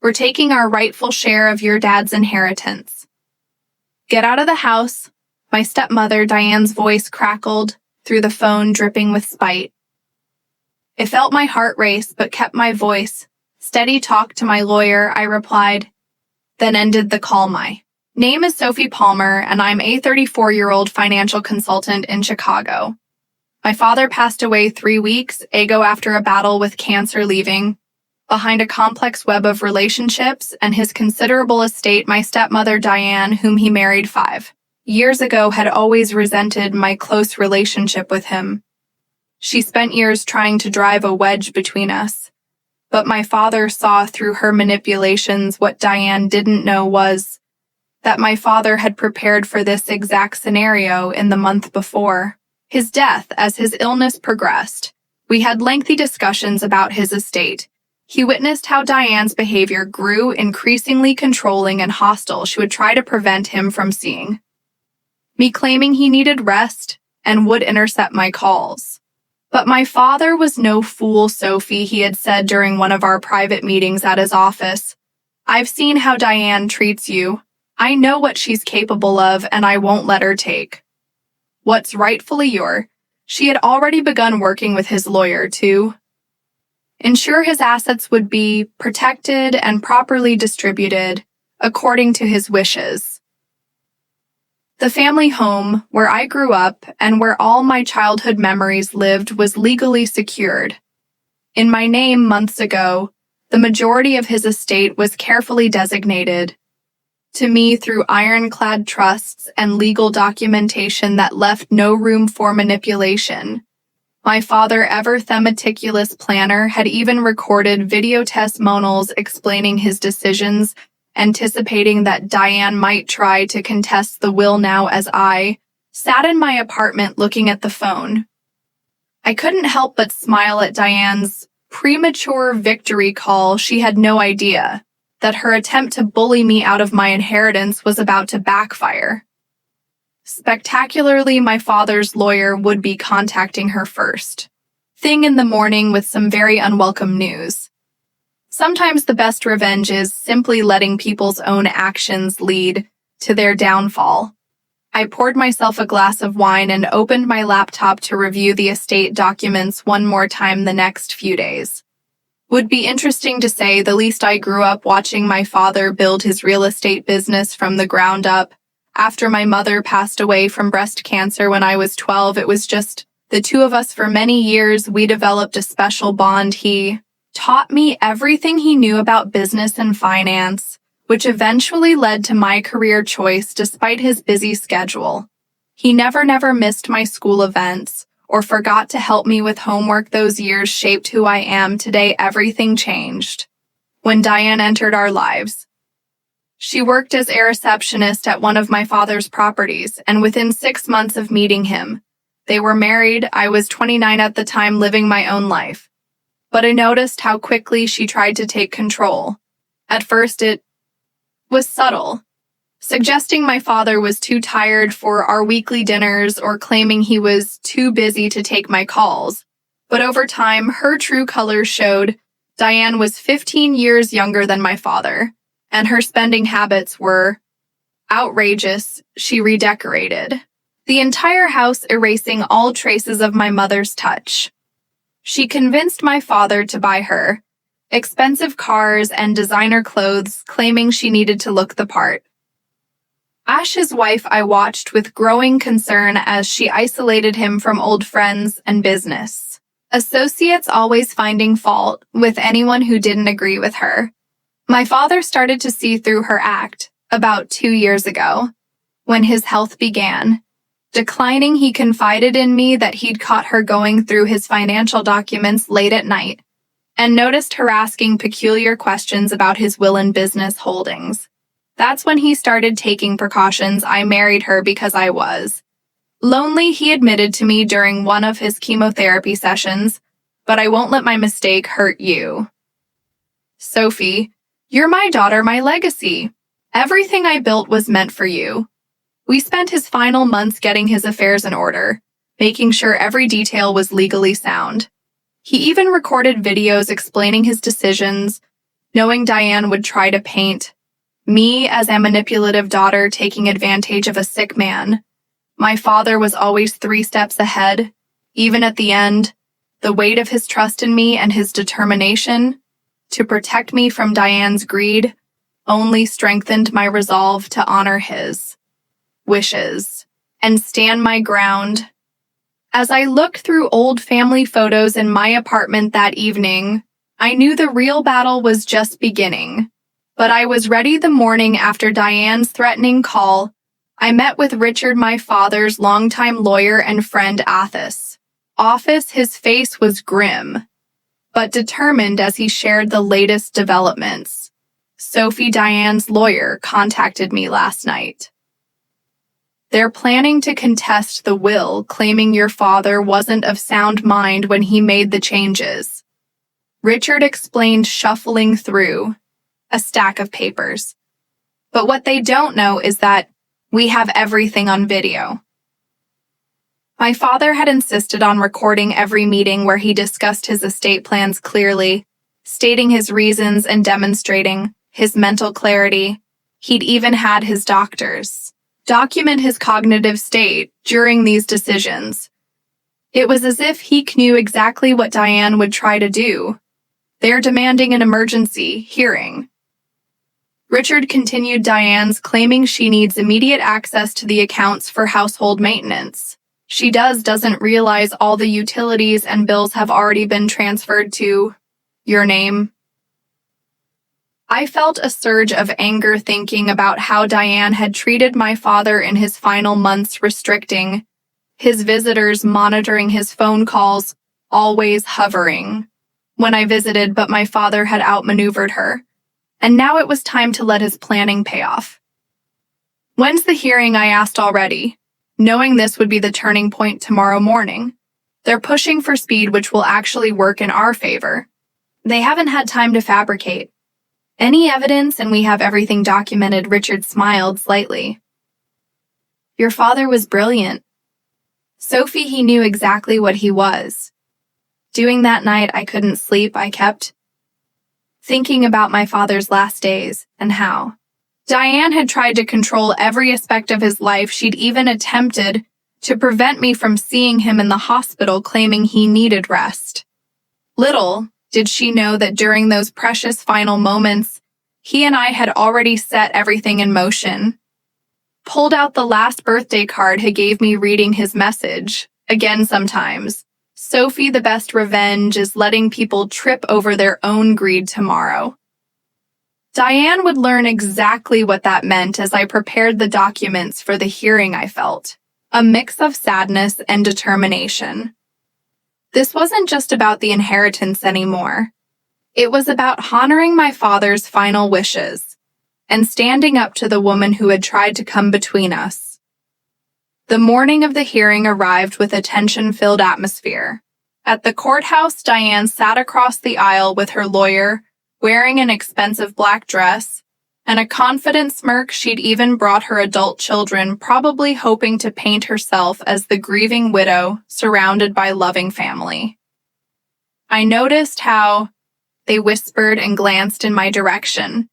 We're taking our rightful share of your dad's inheritance. Get out of the house, my stepmother Diane's voice crackled through the phone, dripping with spite. It felt my heart race, but kept my voice. Steady talk to my lawyer, I replied, then ended the call. My name is Sophie Palmer, and I'm a 34-year-old financial consultant in Chicago. My father passed away 3 weeks ago after a battle with cancer, leaving behind a complex web of relationships and his considerable estate. My stepmother Diane, whom he married 5 years ago, had always resented my close relationship with him. She spent years trying to drive a wedge between us. But my father saw through her manipulations. What Diane didn't know was that my father had prepared for this exact scenario in the month before his death. As his illness progressed, we had lengthy discussions about his estate. He witnessed how Diane's behavior grew, increasingly controlling and hostile. She would try to prevent him from seeing me, claiming he needed rest, and would intercept my calls. But my father was no fool, Sophie, he had said during one of our private meetings at his office. I've seen how Diane treats you. I know what she's capable of, and I won't let her take what's rightfully yours. She had already begun working with his lawyer to ensure his assets would be protected and properly distributed according to his wishes. The family home where I grew up and where all my childhood memories lived was legally secured in my name months ago. The majority of his estate was carefully designated to me through ironclad trusts and legal documentation that left no room for manipulation. My father, ever the meticulous planner, had even recorded video testimonials explaining his decisions, anticipating that Diane might try to contest the will. Now, as I sat in my apartment looking at the phone, I couldn't help but smile at Diane's premature victory call. She had no idea that her attempt to bully me out of my inheritance was about to backfire spectacularly. My father's lawyer would be contacting her first thing in the morning with some very unwelcome news. Sometimes the best revenge is simply letting people's own actions lead to their downfall. I poured myself a glass of wine and opened my laptop to review the estate documents one more time. The next few days would be interesting, to say the least. I grew up watching my father build his real estate business from the ground up. After my mother passed away from breast cancer when I was 12, it was just the two of us for many years. We developed a special bond. He taught me everything he knew about business and finance, which eventually led to my career choice despite his busy schedule. He never missed my school events or forgot to help me with homework. Those years shaped who I am today. Everything changed when Diane entered our lives. She worked as a receptionist at one of my father's properties, and within 6 months of meeting him, they were married. I was 29 at the time, living my own life. But I noticed how quickly she tried to take control. At first, it was subtle, suggesting my father was too tired for our weekly dinners or claiming he was too busy to take my calls. But over time, her true colors showed. Diane was 15 years younger than my father, and her spending habits were outrageous. She redecorated the entire house, erasing all traces of my mother's touch. She convinced my father to buy her expensive cars and designer clothes, claiming she needed to look the part. Ash, his wife, I watched with growing concern as she isolated him from old friends and business associates, always finding fault with anyone who didn't agree with her. My father started to see through her act about 2 years ago. When his health began declining, he confided in me that he'd caught her going through his financial documents late at night and noticed her asking peculiar questions about his will and business holdings. That's when he started taking precautions. I married her because I was lonely, he admitted to me during one of his chemotherapy sessions, but I won't let my mistake hurt you. Sophie, you're my daughter, my legacy. Everything I built was meant for you. We spent his final months getting his affairs in order, making sure every detail was legally sound. He even recorded videos explaining his decisions knowing Diane would try to paint me as a manipulative daughter taking advantage of a sick man. My father was always 3 steps ahead. Even at the end, the weight of his trust in me and his determination to protect me from Diane's greed only strengthened my resolve to honor his wishes and stand my ground. As I looked through old family photos in my apartment that evening, I knew the real battle was just beginning. But I was ready. The morning after Diane's threatening call, I met with Richard, my father's longtime lawyer and friend, office. His face was grim, but determined as he shared the latest developments. Sophie, Diane's lawyer, contacted me last night. They're planning to contest the will, claiming your father wasn't of sound mind when he made the changes. Richard explained, shuffling through a stack of papers. But what they don't know is that we have everything on video. My father had insisted on recording every meeting where he discussed his estate plans clearly, stating his reasons and demonstrating his mental clarity. He'd even had his doctors document his cognitive state during these decisions. It was as if he knew exactly what Diane would try to do. They're demanding an emergency hearing. Richard continued, Diane's claiming she needs immediate access to the accounts for household maintenance. She doesn't realize all the utilities and bills have already been transferred to your name. I felt a surge of anger thinking about how Diane had treated my father in his final months, restricting his visitors, monitoring his phone calls, always hovering when I visited, but my father had outmaneuvered her. And now it was time to let his planning pay off. When's the hearing? I asked already, knowing this would be the turning point tomorrow morning. They're pushing for speed, which will actually work in our favor. They haven't had time to fabricate any evidence, and we have everything documented. Richard smiled slightly. Your father was brilliant. Sophie, he knew exactly what he was doing. That night, I couldn't sleep. I kept thinking about my father's last days and how Diane had tried to control every aspect of his life. She'd even attempted to prevent me from seeing him in the hospital, claiming he needed rest. Little did she know that during those precious final moments, he and I had already set everything in motion. Pulled out the last birthday card he gave me, reading his message. Again, sometimes, Sophie, the best revenge is letting people trip over their own greed tomorrow. Diane would learn exactly what that meant. As I prepared the documents for the hearing, I felt a mix of sadness and determination. This wasn't just about the inheritance anymore. It was about honoring my father's final wishes and standing up to the woman who had tried to come between us. The morning of the hearing arrived with a tension-filled atmosphere. At the courthouse, Diane sat across the aisle with her lawyer, wearing an expensive black dress and a confident smirk. She'd even brought her adult children, probably hoping to paint herself as the grieving widow surrounded by loving family. I noticed how they whispered and glanced in my direction,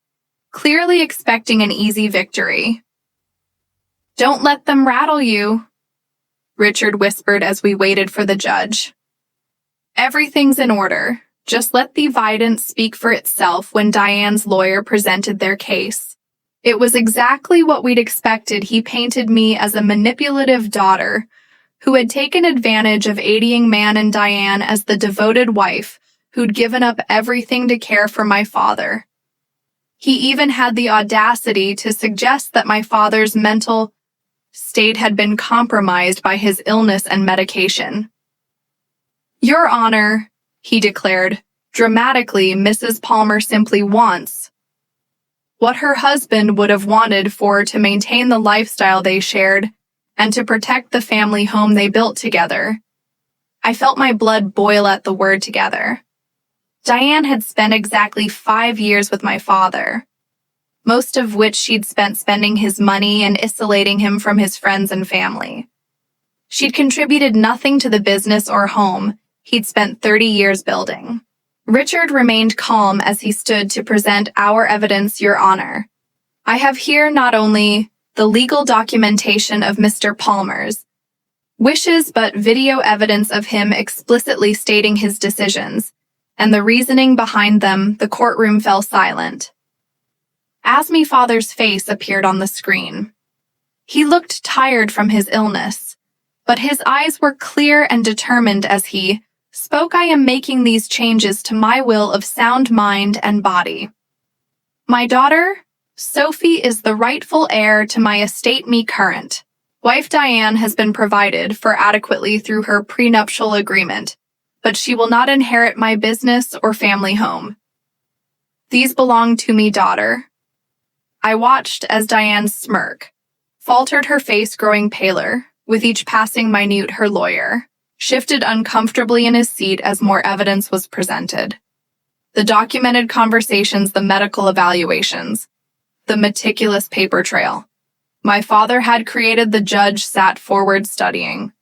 clearly expecting an easy victory. Don't let them rattle you, Richard whispered as we waited for the judge. Everything's in order. Just let the evidence speak for itself. When Diane's lawyer presented their case, it was exactly what we'd expected. He painted me as a manipulative daughter who had taken advantage of aging man, and Diane as the devoted wife who'd given up everything to care for my father. He even had the audacity to suggest that my father's mental state had been compromised by his illness and medication. Your Honor, he declared dramatically, Mrs. Palmer simply wants what her husband would have wanted for to maintain the lifestyle they shared and to protect the family home they built together. I felt my blood boil at the word together. Diane had spent exactly 5 years with my father, most of which she'd spent spending his money and isolating him from his friends and family. She'd contributed nothing to the business or home he'd spent 30 years building. Richard remained calm as he stood to present our evidence, Your Honor. I have here not only the legal documentation of Mr. Palmer's wishes, but video evidence of him explicitly stating his decisions, and the reasoning behind them. The courtroom fell silent as my father's face appeared on the screen. He looked tired from his illness, but his eyes were clear and determined as he spoke. I am making these changes to my will of sound mind and body. My daughter, Sophie, is the rightful heir to my estate. Me current wife Diane has been provided for adequately through her prenuptial agreement, but she will not inherit my business or family home. These belong to me, daughter. I watched as Diane's smirk faltered, her face growing paler with each passing minute. Her lawyer shifted uncomfortably in his seat as more evidence was presented. The documented conversations, the medical evaluations, the meticulous paper trail my father had created. The judge sat forward studying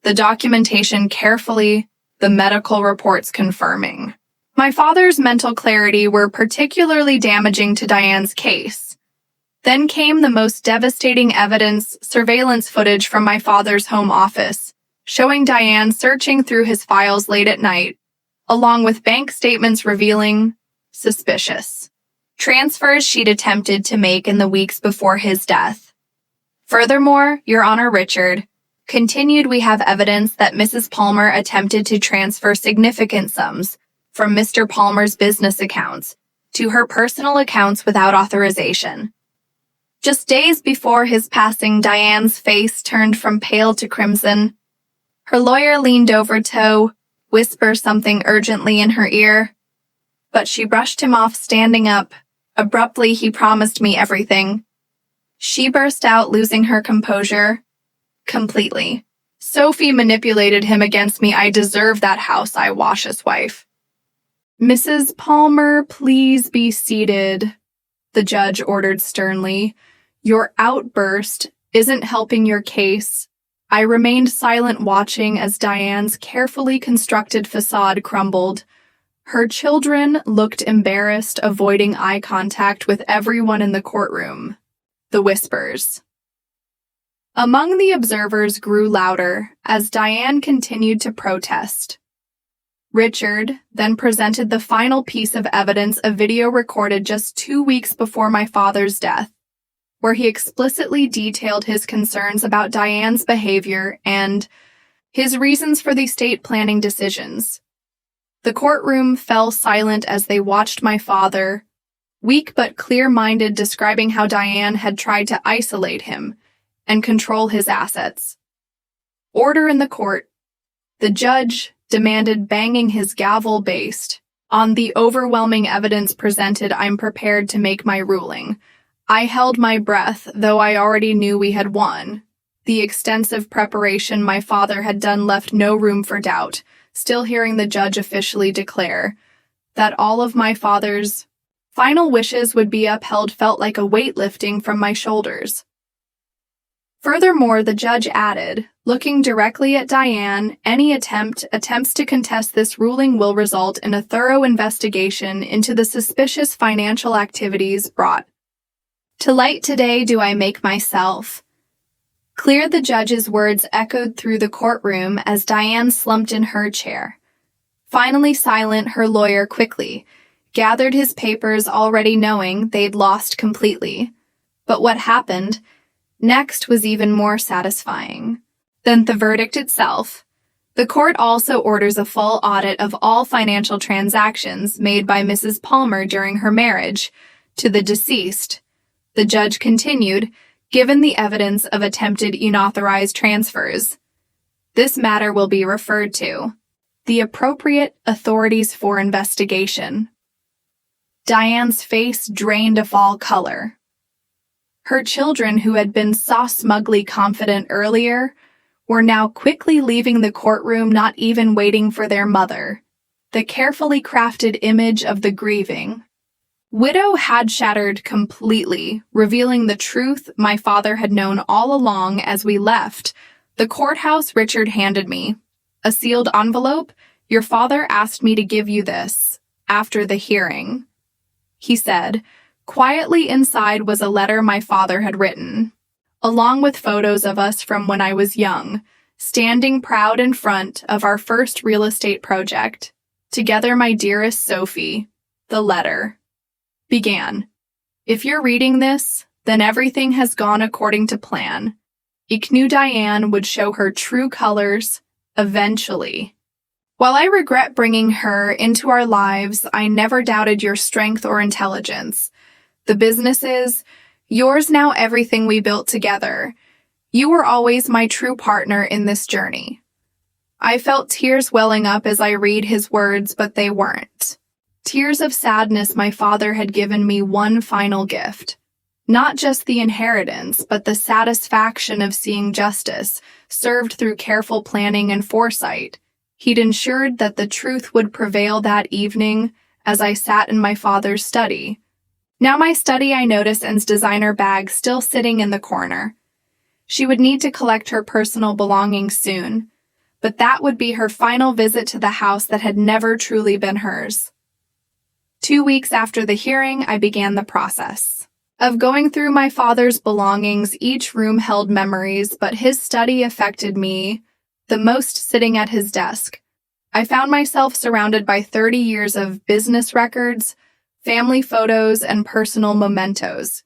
the documentation carefully, the medical reports confirming my father's mental clarity were particularly damaging to Diane's case. Then came the most devastating evidence, surveillance footage from my father's home office, showing Diane searching through his files late at night, along with bank statements revealing suspicious transfers she'd attempted to make in the weeks before his death. Furthermore, Your Honor, Richard continued, we have evidence that Mrs. Palmer attempted to transfer significant sums from Mr. Palmer's business accounts to her personal accounts without authorization. Just days before his passing, Diane's face turned from pale to crimson. Her lawyer leaned over to whisper something urgently in her ear, but she brushed him off, standing up. Abruptly, he promised me everything. She burst out, losing her composure completely. Sophie manipulated him against me. I deserve that house. I wash his wife. Mrs. Palmer, please be seated, the judge ordered sternly. Your outburst isn't helping your case. I remained silent, watching as Diane's carefully constructed facade crumbled. Her children looked embarrassed, avoiding eye contact with everyone in the courtroom. The whispers among the observers grew louder as Diane continued to protest. Richard then presented the final piece of evidence, a video recorded just 2 weeks before my father's death, where he explicitly detailed his concerns about Diane's behavior and his reasons for the estate planning decisions. The courtroom fell silent as they watched my father, weak but clear-minded, describing how Diane had tried to isolate him and control his assets. Order in the court. The judge demanded, banging his gavel based on the overwhelming evidence presented. I'm prepared to make my ruling. I held my breath, though I already knew we had won. The extensive preparation my father had done left no room for doubt. Still, hearing the judge officially declare that all of my father's final wishes would be upheld felt like a weight lifting from my shoulders. Furthermore, the judge added, looking directly at Diane, any attempts to contest this ruling will result in a thorough investigation into the suspicious financial activities brought to light today. Do I make myself clear? The judge's words echoed through the courtroom as Diane slumped in her chair. Finally silent, her lawyer quickly gathered his papers, already knowing they'd lost completely. But what happened next was even more satisfying than the verdict itself. The court also orders a full audit of all financial transactions made by Mrs. Palmer during her marriage to the deceased. The judge continued, given the evidence of attempted unauthorized transfers, this matter will be referred to the appropriate authorities for investigation. Diane's face drained a fall color. Her children, who had been so smugly confident earlier, were now quickly leaving the courtroom, not even waiting for their mother. The carefully crafted image of the grieving widow had shattered completely, revealing the truth my father had known all along. As we left the courthouse, Richard handed me a sealed envelope "Your father asked me to give you this after the hearing," he said. Quietly inside was a letter my father had written, along with photos of us from when I was young, standing proud in front of our first real estate project. "Together, my dearest Sophie," the letter began. "If you're reading this, then everything has gone according to plan. I knew Diane would show her true colors eventually. While I regret bringing her into our lives, I never doubted your strength or intelligence. The business is yours now, everything we built together. You were always my true partner in this journey." I felt tears welling up as I read his words, but they weren't tears of sadness. My father had given me one final gift. Not just the inheritance, but the satisfaction of seeing justice served through careful planning and foresight. He'd ensured that the truth would prevail that evening as I sat in my father's study. Now my study, I noticed Anne's designer bag still sitting in the corner. She would need to collect her personal belongings soon, but that would be her final visit to the house that had never truly been hers. 2 weeks after the hearing, I began the process of going through my father's belongings. Each room held memories, but his study affected me the most. Sitting at his desk, I found myself surrounded by 30 years of business records, family photos, and personal mementos.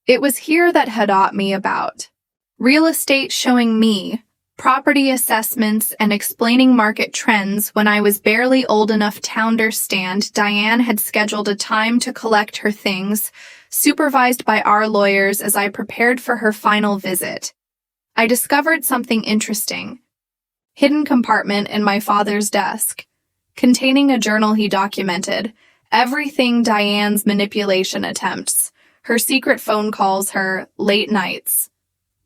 It was here that had taught me about real estate, showing me property assessments and explaining market trends when I was barely old enough to understand. Diane had scheduled a time to collect her things, supervised by our lawyers as I prepared for her final visit. I discovered something interesting. Hidden compartment in my father's desk, containing a journal he documented everything: Diane's manipulation attempts, her secret phone calls, her late nights.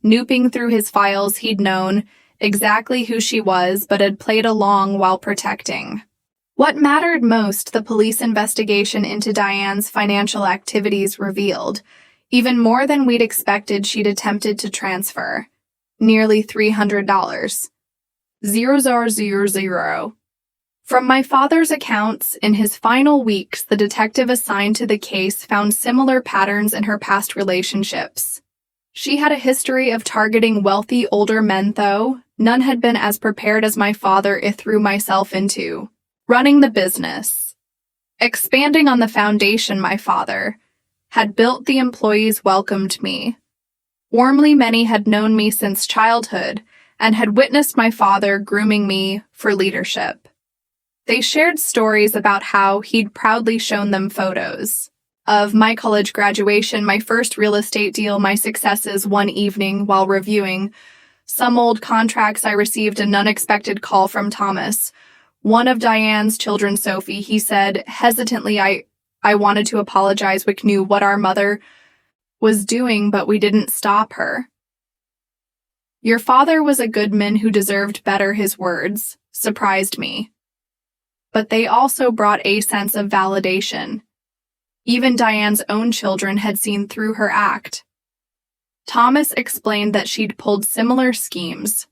Nooping through his files, he'd known exactly who she was, but had played along while protecting what mattered most. The police investigation into Diane's financial activities revealed even more than we'd expected. She'd attempted to transfer nearly $300, 000, from my father's accounts. In his final weeks, the detective assigned to the case found similar patterns in her past relationships. She had a history of targeting wealthy older men, though none had been as prepared as my father. I threw myself into running the business, expanding on the foundation my father had built. The employees welcomed me warmly. Many had known me since childhood and had witnessed my father grooming me for leadership. They shared stories about how he'd proudly shown them photos of my college graduation, my first real estate deal, my successes. One evening, while reviewing some old contracts, I received an unexpected call from Thomas, one of Diane's children. "Sophie," he said hesitantly, I wanted to apologize. We knew what our mother was doing, but we didn't stop her. Your father was a good man who deserved better." His words surprised me, but they also brought a sense of validation. Even Diane's own children had seen through her act. Thomas explained that she'd pulled similar schemes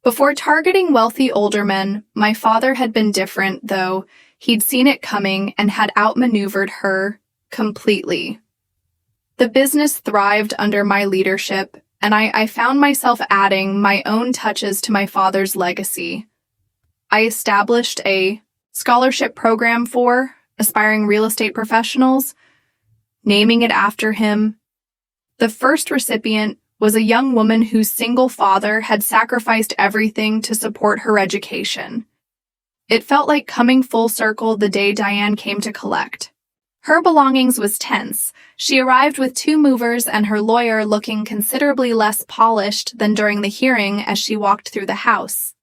before targeting wealthy older men. My father had been different, though. He'd seen it coming and had outmaneuvered her completely. The business thrived under my leadership, and I found myself adding my own touches to my father's legacy. I established a scholarship program for aspiring real estate professionals, naming it after him. The first recipient was a young woman whose single father had sacrificed everything to support her education. It felt like coming full circle the day Diane came to collect her belongings. Was tense. She arrived with 2 movers and her lawyer, looking considerably less polished than during the hearing. As she walked through the house,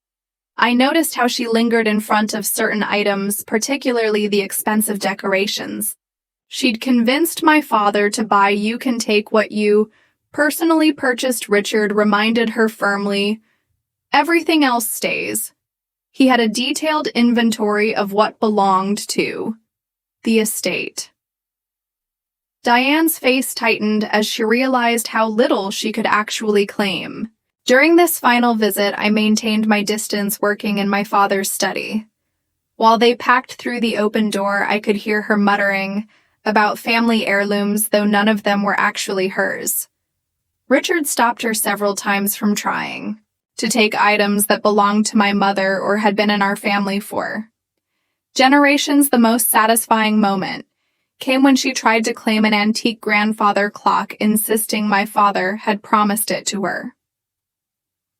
I noticed how she lingered in front of certain items, particularly the expensive decorations she'd convinced my father to buy. "You can take what you personally purchased," Richard reminded her firmly. "Everything else stays." He had a detailed inventory of what belonged to the estate. Diane's face tightened as she realized how little she could actually claim. During this final visit, I maintained my distance, working in my father's study. While they packed through the open door, I could hear her muttering about family heirlooms, though none of them were actually hers. Richard stopped her several times from trying to take items that belonged to my mother or had been in our family for generations. The most satisfying moment came when she tried to claim an antique grandfather clock, insisting my father had promised it to her.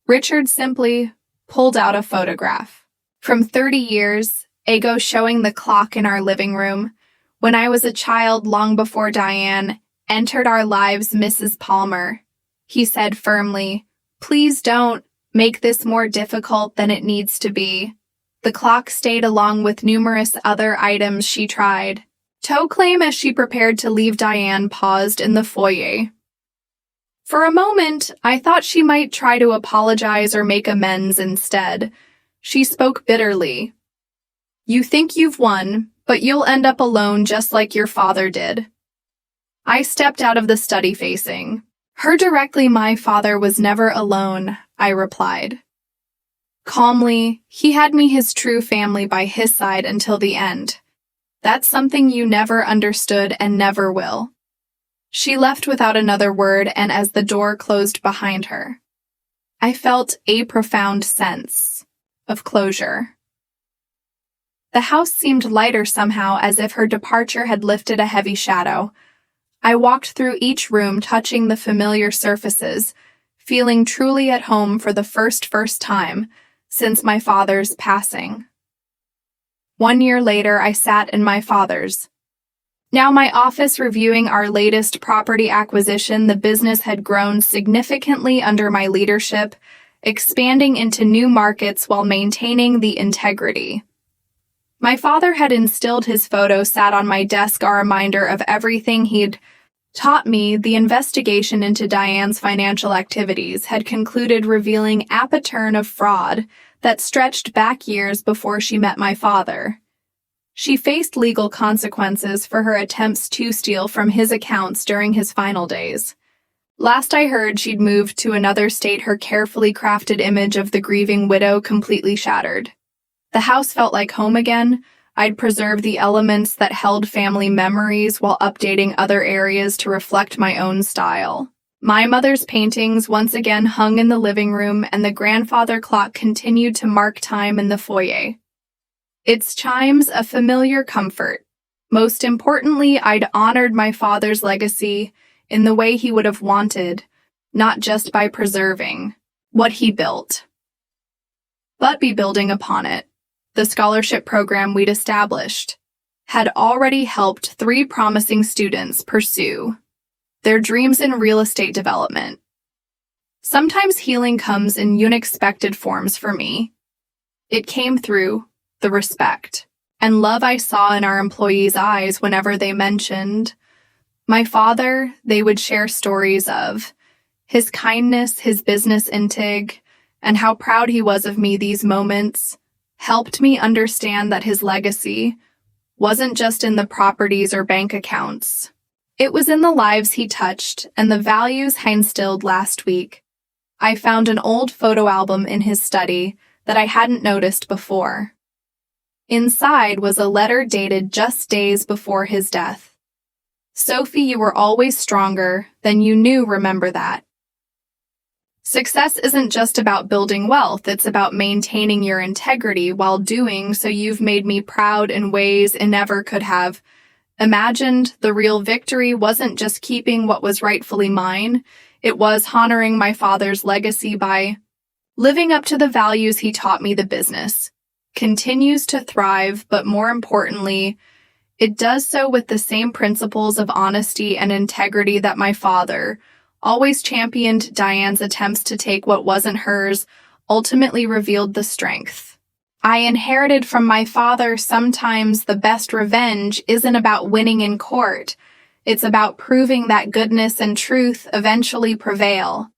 Richard simply pulled out a photograph from 30 years ago showing the clock in our living room. When I was a child, long before Diane entered our lives, Mrs. Palmer, he said firmly, "Please don't make this more difficult than it needs to be." The clock stayed, along with numerous other items she tried to claim as she prepared to leave. Diane paused in the foyer. For a moment, I thought she might try to apologize or make amends. Instead, she spoke bitterly. "You think you've won, but you'll end up alone just like your father did." I stepped out of the study facing her directly. "My father was never alone," I replied calmly. "He had me, his true family, by his side until the end. That's something you never understood and never will." She left without another word, and as the door closed behind her, I felt a profound sense of closure. The house seemed lighter somehow, as if her departure had lifted a heavy shadow. I walked through each room, touching the familiar surfaces, feeling truly at home for the first time since my father's passing. 1 year later, I sat in my father's now my office, reviewing our latest property acquisition. The business had grown significantly under my leadership, expanding into new markets while maintaining the integrity my father had instilled. His photo sat on my desk, a reminder of everything he'd taught me. The investigation into Diane's financial activities had concluded, revealing a pattern of fraud that stretched back years before she met my father. She faced legal consequences for her attempts to steal from his accounts during his final days. Last I heard, she'd moved to another state, her carefully crafted image of the grieving widow completely shattered. The house felt like home again. I'd preserved the elements that held family memories while updating other areas to reflect my own style. My mother's paintings once again hung in the living room, and the grandfather clock continued to mark time in the foyer, its chimes a familiar comfort. Most importantly, I'd honored my father's legacy in the way he would have wanted, not just by preserving what he built, but by building upon it. The scholarship program we'd established had already helped 3 promising students pursue their dreams in real estate development. Sometimes healing comes in unexpected forms for me. It came through the respect and love I saw in our employees' eyes whenever they mentioned my father. They would share stories of his kindness, his business intig, and how proud he was of me. These moments helped me understand that his legacy wasn't just in the properties or bank accounts. It was in the lives he touched and the values he instilled. Last week, I found an old photo album in his study that I hadn't noticed before. Inside was a letter dated just days before his death. "Sophie, you were always stronger than you knew. Remember that. Success isn't just about building wealth, it's about maintaining your integrity while doing so. You've made me proud in ways I never could have imagined." The real victory wasn't just keeping what was rightfully mine, it was honoring my father's legacy by living up to the values he taught me. The business continues to thrive, but more importantly, it does so with the same principles of honesty and integrity that my father always championed. Diane's attempts to take what wasn't hers ultimately revealed the strength I inherited from my father. Sometimes the best revenge isn't about winning in court. It's about proving that goodness and truth eventually prevail.